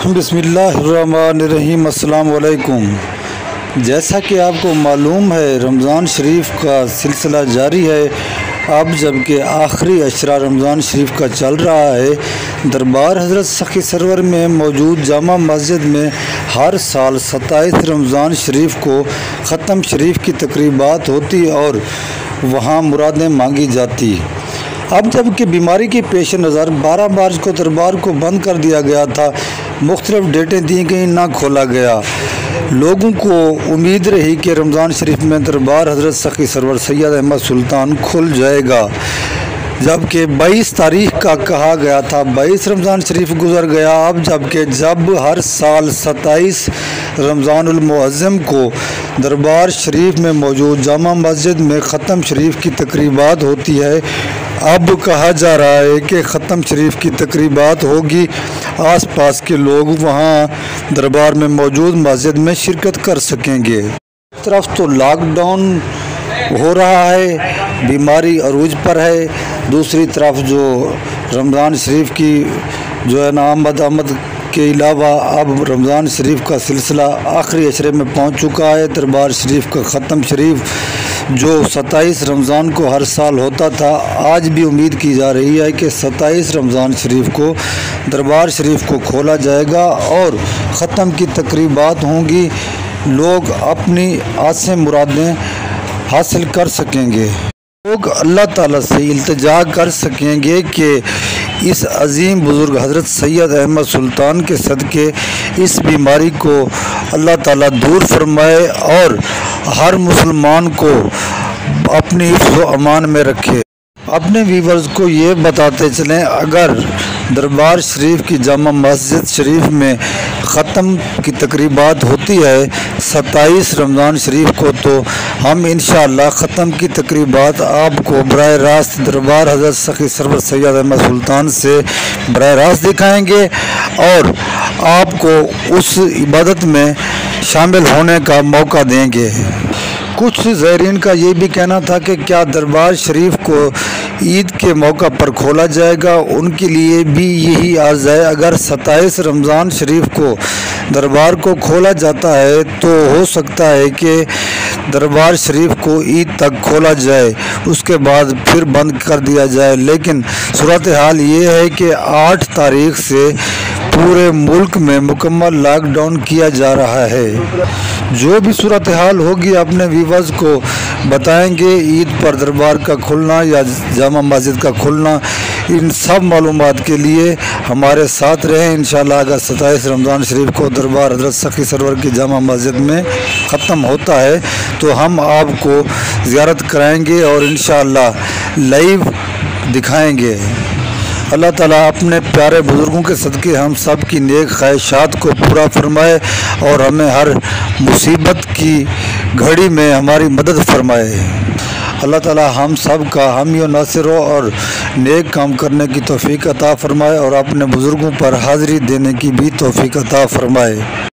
बिस्मिल्लाहिर्रहमानिर्रहीम। अस्सलाम वालेकुम। जैसा कि आपको मालूम है, रमज़ान शरीफ का सिलसिला जारी है। अब जबकि आखिरी अशरा रमज़ान शरीफ का चल रहा है, दरबार हज़रत सखी सरवर में मौजूद जामा मस्जिद में हर साल 27 रमज़ान शरीफ को ख़त्म शरीफ की तकरीबात होती और वहाँ मुरादें मांगी जाती। अब जबकि बीमारी के पेश नज़र 12 मार्च को दरबार को बंद कर दिया गया था, मुख्तलिफ डेटें दी गई, ना खोला गया। लोगों को उम्मीद रही कि रमज़ान शरीफ में दरबार हज़रत सखी सरवर सैयद अहमद सुल्तान खुल जाएगा, जबकि 22 तारीख का कहा गया था। 22 रमज़ान शरीफ गुजर गया। अब जब हर साल 27 रमज़ानुल मुअज़्ज़म को दरबार शरीफ में मौजूद जामा मस्जिद में ख़त्म शरीफ की तकरीबात होती है, अब कहा जा रहा है कि ख़त्म शरीफ की तकरीबात होगी। आस पास के लोग वहाँ दरबार में मौजूद मस्जिद में शिरकत कर सकेंगे। एक तरफ तो लॉकडाउन हो रहा है, बीमारी अरूज पर है, दूसरी तरफ जो रमज़ान शरीफ की जो है ना आमद के अलावा अब रमज़ान शरीफ का सिलसिला आखिरी अशरे में पहुंच चुका है। दरबार शरीफ का ख़त्म शरीफ जो 27 रमज़ान को हर साल होता था, आज भी उम्मीद की जा रही है कि 27 रमज़ान शरीफ को दरबार शरीफ को खोला जाएगा और ख़त्म की तकरीबात होंगी। लोग अपनी आसें मुरादें हासिल कर सकेंगे। लोग अल्लाह ताला से इल्तिजा कर सकेंगे कि इस अजीम बुज़ुर्ग हज़रत सैयद अहमद सुल्तान के सदक़े इस बीमारी को अल्लाह ताला दूर फरमाए और हर मुसलमान को अपनी हिफ्ज़ व अमान में रखे। अपने व्यूवर्स को ये बताते चलें, अगर दरबार शरीफ की जामा मस्जिद शरीफ में ख़त्म की तकरीबात होती है 27 रमज़ान शरीफ को, तो हम इंशाअल्लाह ख़त्म की तकरीबात आपको बराह रास्त दरबार हज़रत सखी सरवर सैयद अहमद सुल्तान से बराह रास्त दिखाएंगे और आपको उस इबादत में शामिल होने का मौका देंगे। कुछ ज़ायरीन का ये भी कहना था कि क्या दरबार शरीफ को ईद के मौका पर खोला जाएगा। उनके लिए भी यही अर्ज़ है, अगर 27 रमज़ान शरीफ को दरबार को खोला जाता है तो हो सकता है कि दरबार शरीफ को ईद तक खोला जाए, उसके बाद फिर बंद कर दिया जाए। लेकिन सूरत हाल ये है कि 8 तारीख से पूरे मुल्क में मुकम्मल लॉकडाउन किया जा रहा है। जो भी सूरत हाल होगी अपने व्यूवर्स को बताएंगे। ईद पर दरबार का खुलना या जामा मस्जिद का खुलना, इन सब मालूमात के लिए हमारे साथ रहें। इंशाअल्लाह अगर 27 रमज़ान शरीफ को दरबार हज़रत सखी सरवर की जामा मस्जिद में ख़त्म होता है तो हम आपको ज़ियारत कराएंगे और इंशाअल्लाह लाइव दिखाएंगे। अल्लाह ताला अपने प्यारे बुज़ुर्गों के सदक़े हम सब की नेक ख्वाहिशात को पूरा फरमाए और हमें हर मुसीबत की घड़ी में हमारी मदद फरमाए। अल्लाह ताला हम सब का हामी और नासिर हो और नेक काम करने की तौफ़ीक अता फरमाए और अपने बुज़ुर्गों पर हाज़िरी देने की भी तौफ़ीक अता फरमाए।